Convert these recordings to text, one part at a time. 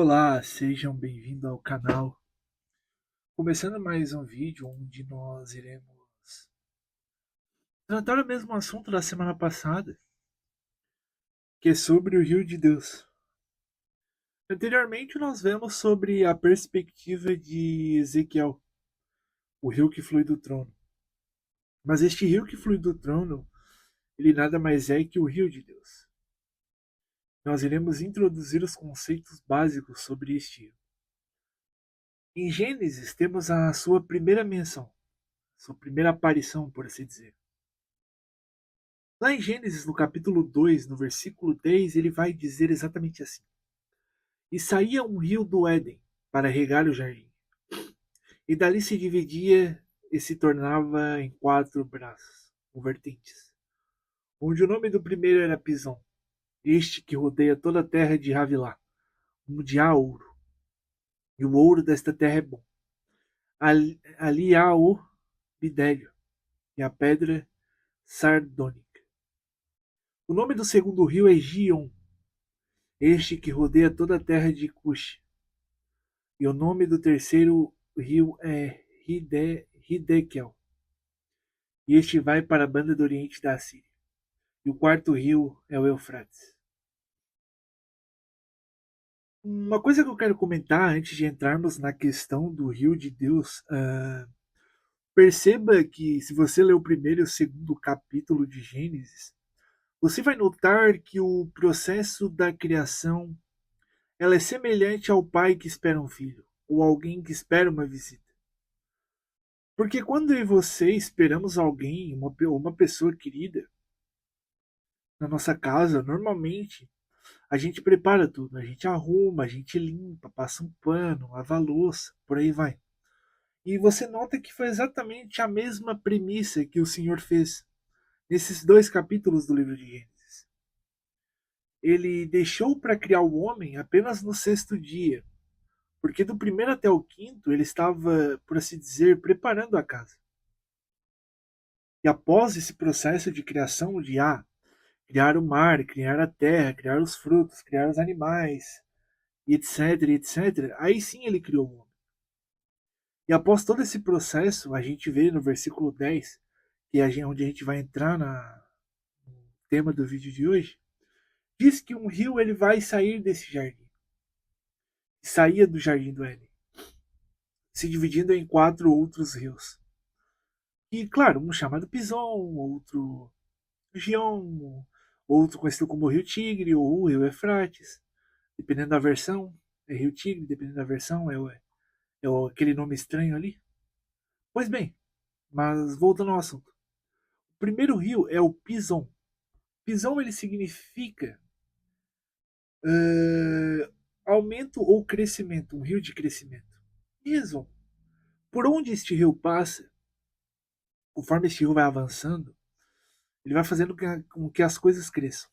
Olá, sejam bem-vindos ao canal. Começando mais um vídeo onde nós iremos tratar o mesmo assunto da semana passada, que é sobre o Rio de Deus. Anteriormente nós vemos sobre a perspectiva de Ezequiel, o rio que flui do trono. Mas este rio que flui do trono, ele nada mais é que o Rio de Deus. Nós iremos introduzir os conceitos básicos sobre este rio. Em Gênesis temos a sua primeira menção, sua primeira aparição, por assim dizer. Lá em Gênesis, no capítulo 2, no versículo 10, ele vai dizer exatamente assim: E saía um rio do Éden para regar o jardim, e dali se dividia e se tornava em quatro braços, ou vertentes, onde o nome do primeiro era Pison, este que rodeia toda a terra de Havilá, onde há ouro, e o ouro desta terra é bom. Ali há o bidélio, e a pedra sardônica. O nome do segundo rio é Gion, este que rodeia toda a terra de Cush. E o nome do terceiro rio é Hidekel. E este vai para a banda do oriente da Síria. E o quarto rio é o Eufrates. Uma coisa que eu quero comentar antes de entrarmos na questão do rio de Deus, perceba que se você ler o primeiro e o segundo capítulo de Gênesis, você vai notar que o processo da criação ela é semelhante ao pai que espera um filho, ou alguém que espera uma visita. Porque quando eu e você esperamos alguém, uma pessoa querida, na nossa casa, normalmente a gente prepara tudo, a gente arruma, a gente limpa, passa um pano, lava a louça, por aí vai. E você nota que foi exatamente a mesma premissa que o Senhor fez nesses dois capítulos do livro de Gênesis. Ele deixou para criar o homem apenas no sexto dia, porque do primeiro até o quinto ele estava, por assim dizer, preparando a casa. E após esse processo de criação de criar o mar, criar a terra, criar os frutos, criar os animais, e etc, etc, aí sim ele criou o homem. E após todo esse processo, a gente vê no versículo 10, que é onde a gente vai entrar no tema do vídeo de hoje, diz que um rio ele vai sair desse jardim. Saía do jardim do Éden, se dividindo em quatro outros rios. E claro, um chamado Pison, outro Gion, outro conhecido como Rio Tigre ou Rio Eufrates, dependendo da versão, é Rio Tigre, dependendo da versão, aquele nome estranho ali. Pois bem, mas voltando ao assunto. O primeiro rio é o Pison. Pison ele significa aumento ou crescimento, um rio de crescimento. Pison. Por onde este rio passa, conforme este rio vai avançando, ele vai fazendo com que as coisas cresçam.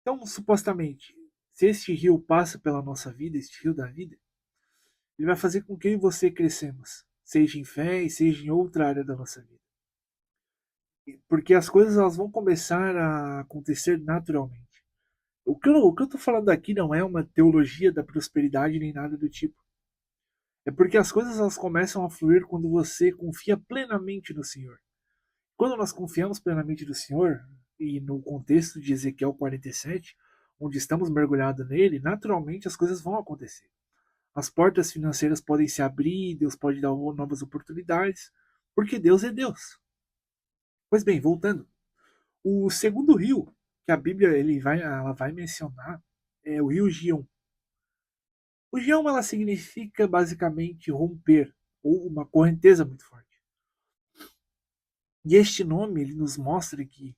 Então, supostamente, se este rio passa pela nossa vida, este rio da vida, ele vai fazer com que eu e você crescemos, seja em fé e seja em outra área da nossa vida. Porque as coisas elas vão começar a acontecer naturalmente. O que eu estou falando aqui não é uma teologia da prosperidade nem nada do tipo. É porque as coisas elas começam a fluir quando você confia plenamente no Senhor. Quando nós confiamos plenamente no Senhor, e no contexto de Ezequiel 47, onde estamos mergulhados nele, naturalmente as coisas vão acontecer. As portas financeiras podem se abrir, Deus pode dar novas oportunidades, porque Deus é Deus. Pois bem, voltando. O segundo rio que a Bíblia ela vai mencionar é o rio Gion. O Gion ela significa basicamente romper ou uma correnteza muito forte. E este nome ele nos mostra que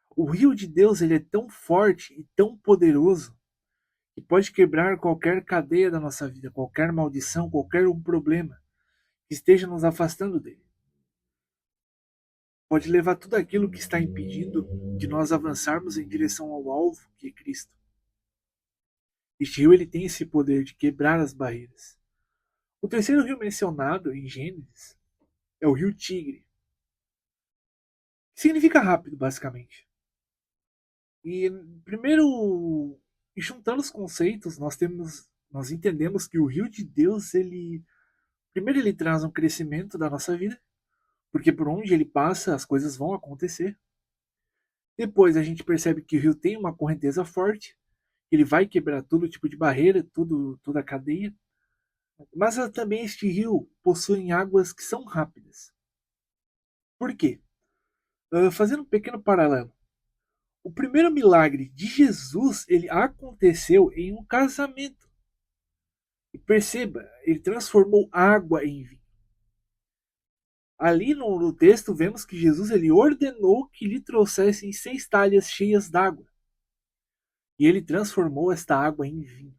o rio de Deus ele é tão forte e tão poderoso que pode quebrar qualquer cadeia da nossa vida, qualquer maldição, qualquer um problema que esteja nos afastando dele. Pode levar tudo aquilo que está impedindo de nós avançarmos em direção ao alvo, que é Cristo. Este rio ele tem esse poder de quebrar as barreiras. O terceiro rio mencionado em Gênesis é o rio Tigre, que significa rápido, basicamente. E primeiro, juntando os conceitos, nós temos nós entendemos que o rio de Deus, primeiro ele traz um crescimento da nossa vida, porque por onde ele passa as coisas vão acontecer. Depois a gente percebe que o rio tem uma correnteza forte, ele vai quebrar todo tipo de barreira, toda a cadeia. Mas também este rio possui águas que são rápidas. Por quê? Fazendo um pequeno paralelo. O primeiro milagre de Jesus, ele aconteceu em um casamento. E perceba, ele transformou água em vinho. Ali no texto vemos que Jesus ele ordenou que lhe trouxessem 6 talhas cheias d'água. E ele transformou esta água em vinho.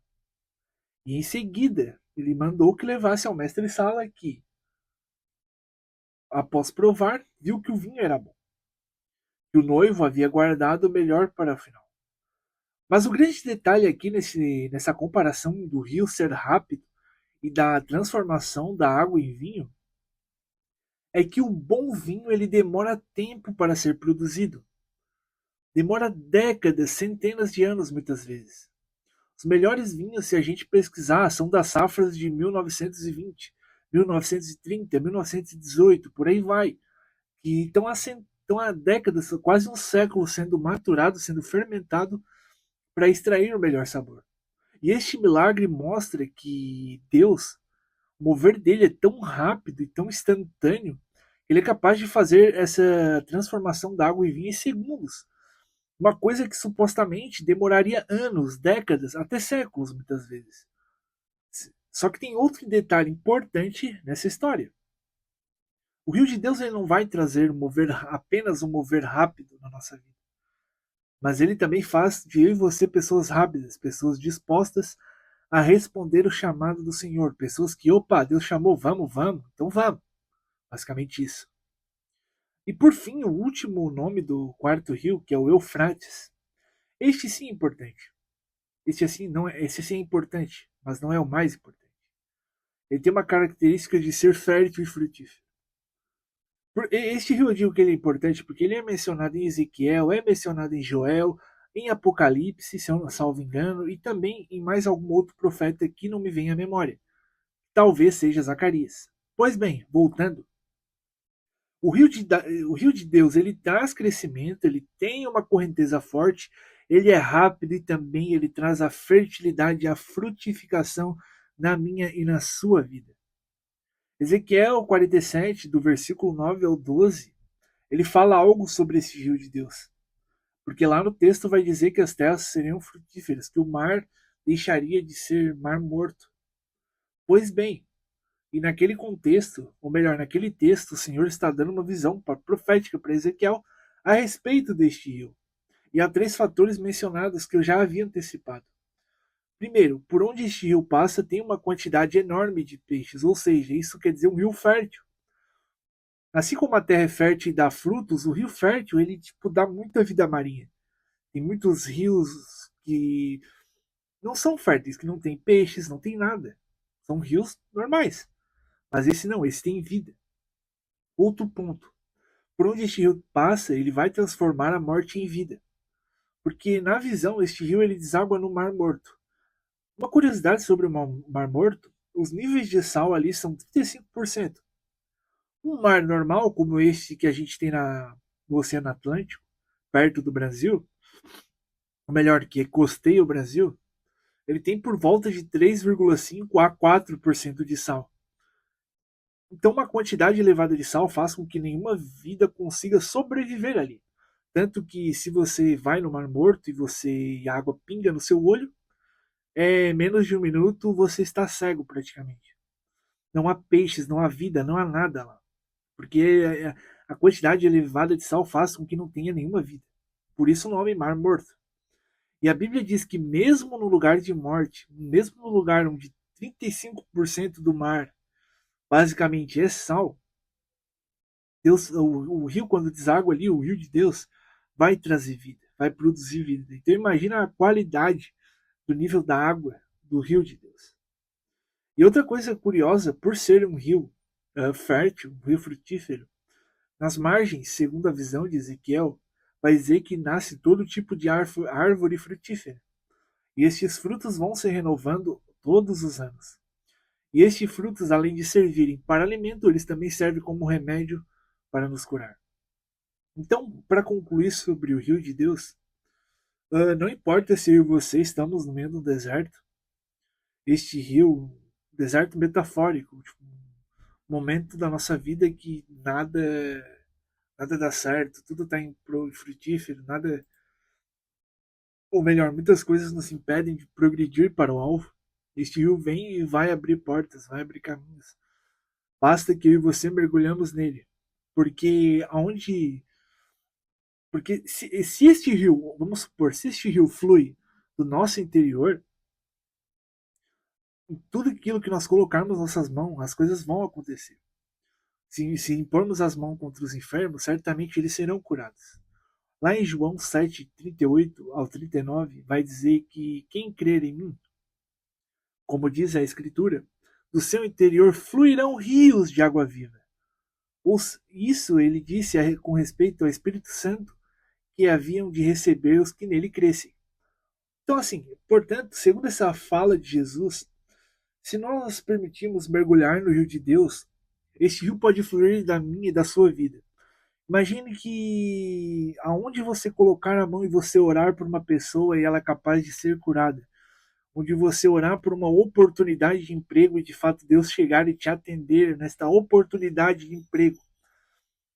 E em seguida, ele mandou que levasse ao mestre-sala que, após provar, viu que o vinho era bom. Que o noivo havia guardado o melhor para o final. Mas o grande detalhe aqui nessa comparação do rio ser rápido e da transformação da água em vinho é que o bom vinho ele demora tempo para ser produzido. Demora décadas, centenas de anos muitas vezes. Os melhores vinhos, se a gente pesquisar, são das safras de 1920, 1930, 1918, por aí vai. Que estão há décadas, quase um século sendo maturado, sendo fermentado para extrair o melhor sabor. E este milagre mostra que Deus, o mover dele é tão rápido e tão instantâneo, ele é capaz de fazer essa transformação da água em vinho em segundos. Uma coisa que supostamente demoraria anos, décadas, até séculos, muitas vezes. Só que tem outro detalhe importante nessa história. O rio de Deus ele não vai trazer apenas um mover rápido na nossa vida. Mas ele também faz de eu e você pessoas rápidas, pessoas dispostas a responder o chamado do Senhor. Pessoas que, opa, Deus chamou, vamos, então vamos. Basicamente isso. E por fim, o último nome do quarto rio, que é o Eufrates. Este sim é importante. Esse sim é importante, mas não é o mais importante. Ele tem uma característica de ser fértil e frutífero. Este rio eu digo que ele é importante porque ele é mencionado em Ezequiel, é mencionado em Joel, em Apocalipse, se eu não salvo engano, e também em mais algum outro profeta que não me vem à memória. Talvez seja Zacarias. Pois bem, voltando. O rio de Deus ele traz crescimento, ele tem uma correnteza forte, ele é rápido e também ele traz a fertilidade e a frutificação na minha e na sua vida. Ezequiel 47, do versículo 9 ao 12, ele fala algo sobre esse rio de Deus. Porque lá no texto vai dizer que as terras seriam frutíferas, que o mar deixaria de ser mar morto. Pois bem, e naquele contexto, ou melhor, naquele texto, o Senhor está dando uma visão profética para Ezequiel a respeito deste rio. E há 3 fatores mencionados que eu já havia antecipado. Primeiro, por onde este rio passa tem uma quantidade enorme de peixes, ou seja, isso quer dizer um rio fértil. Assim como a terra é fértil e dá frutos, o rio fértil ele dá muita vida marinha. Tem muitos rios que não são férteis, que não tem peixes, não tem nada. São rios normais. Mas esse não, esse tem vida. Outro ponto. Por onde este rio passa, ele vai transformar a morte em vida. Porque na visão, este rio ele deságua no Mar Morto. Uma curiosidade sobre o Mar Morto, os níveis de sal ali são 35%. Um mar normal, como este que a gente tem no Oceano Atlântico, perto do Brasil, ou melhor, que costeia o Brasil, ele tem por volta de 3,5 a 4% de sal. Então, uma quantidade elevada de sal faz com que nenhuma vida consiga sobreviver ali. Tanto que se você vai no Mar Morto e a água pinga no seu olho, menos de 1 minuto você está cego praticamente. Não há peixes, não há vida, não há nada lá. Porque a quantidade elevada de sal faz com que não tenha nenhuma vida. Por isso o nome Mar Morto. E a Bíblia diz que mesmo no lugar de morte, mesmo no lugar onde 35% do mar basicamente é sal, Deus, o rio quando deságua ali, o rio de Deus, vai trazer vida, vai produzir vida. Então imagina a qualidade do nível da água do rio de Deus. E outra coisa curiosa, por ser um rio fértil, um rio frutífero, nas margens, segundo a visão de Ezequiel, vai dizer que nasce todo tipo de árvore frutífera. E estes frutos vão se renovando todos os anos. E estes frutos, além de servirem para alimento, eles também servem como remédio para nos curar. Então, para concluir sobre o rio de Deus, não importa se eu e você estamos no meio do deserto, este rio, deserto metafórico, tipo, um momento da nossa vida que nada dá certo, tudo está frutífero, nada, ou melhor, muitas coisas nos impedem de progredir para o alvo. Este rio vem e vai abrir portas, vai abrir caminhos. Basta que eu e você mergulhamos nele. Porque aonde. Porque se este rio, vamos supor, se este rio flui do nosso interior, em tudo aquilo que nós colocarmos nossas mãos, as coisas vão acontecer. Se impormos as mãos contra os enfermos, certamente eles serão curados. Lá em João 7, 38 ao 39, vai dizer que quem crer em mim, como diz a Escritura, do seu interior fluirão rios de água viva. Isso ele disse com respeito ao Espírito Santo que haviam de receber os que nele crescem. Então, assim, portanto, segundo essa fala de Jesus, se nós permitirmos mergulhar no rio de Deus, este rio pode fluir da minha e da sua vida. Imagine que aonde você colocar a mão e você orar por uma pessoa e ela é capaz de ser curada, onde você orar por uma oportunidade de emprego e de fato Deus chegar e te atender nesta oportunidade de emprego,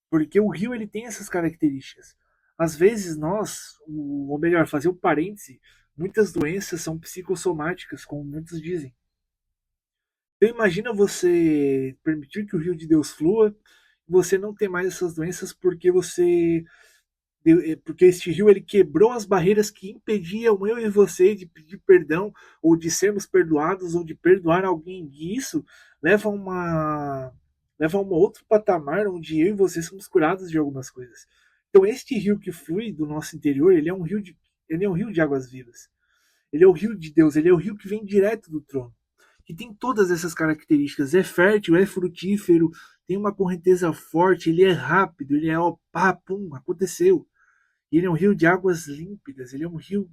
porque o rio ele tem essas características. Às vezes nós, ou melhor, fazer o parêntese, muitas doenças são psicossomáticas, como muitos dizem. Então imagina você permitir que o rio de Deus flua, e você não ter mais essas doenças porque este rio ele quebrou as barreiras que impediam eu e você de pedir perdão, ou de sermos perdoados, ou de perdoar alguém. E isso leva a uma leva a um outro patamar onde eu e você somos curados de algumas coisas. Então este rio que flui do nosso interior, ele é um rio de águas vivas. Ele é o rio de Deus, ele é o rio que vem direto do trono, que tem todas essas características. É fértil, é frutífero, tem uma correnteza forte, ele é rápido, ele é ó, pá, pum, aconteceu. Ele é um rio de águas límpidas, ele é um rio,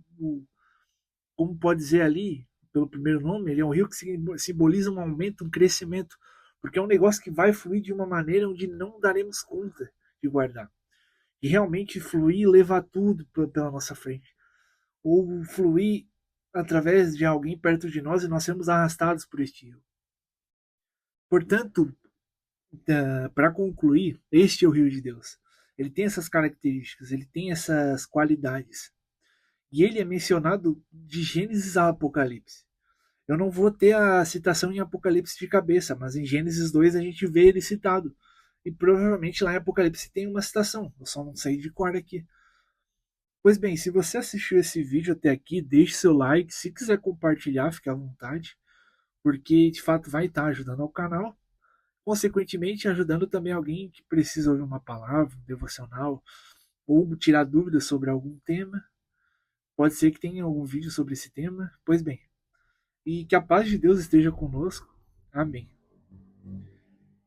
como pode dizer ali, pelo primeiro nome, ele é um rio que simboliza um aumento, um crescimento, porque é um negócio que vai fluir de uma maneira onde não daremos conta de guardar. E realmente fluir e levar tudo pela nossa frente. Ou fluir através de alguém perto de nós e nós sermos arrastados por este rio. Portanto, para concluir, este é o rio de Deus. Ele tem essas características, ele tem essas qualidades. E ele é mencionado de Gênesis a Apocalipse. Eu não vou ter a citação em Apocalipse de cabeça, mas em Gênesis 2 a gente vê ele citado. E provavelmente lá em Apocalipse tem uma citação. Eu só não sei de cor aqui. Pois bem, se você assistiu esse vídeo até aqui, deixe seu like. Se quiser compartilhar, fique à vontade, porque de fato vai estar ajudando ao canal. Consequentemente, ajudando também alguém que precisa ouvir uma palavra, um devocional, ou tirar dúvidas sobre algum tema. Pode ser que tenha algum vídeo sobre esse tema. Pois bem, e que a paz de Deus esteja conosco. Amém.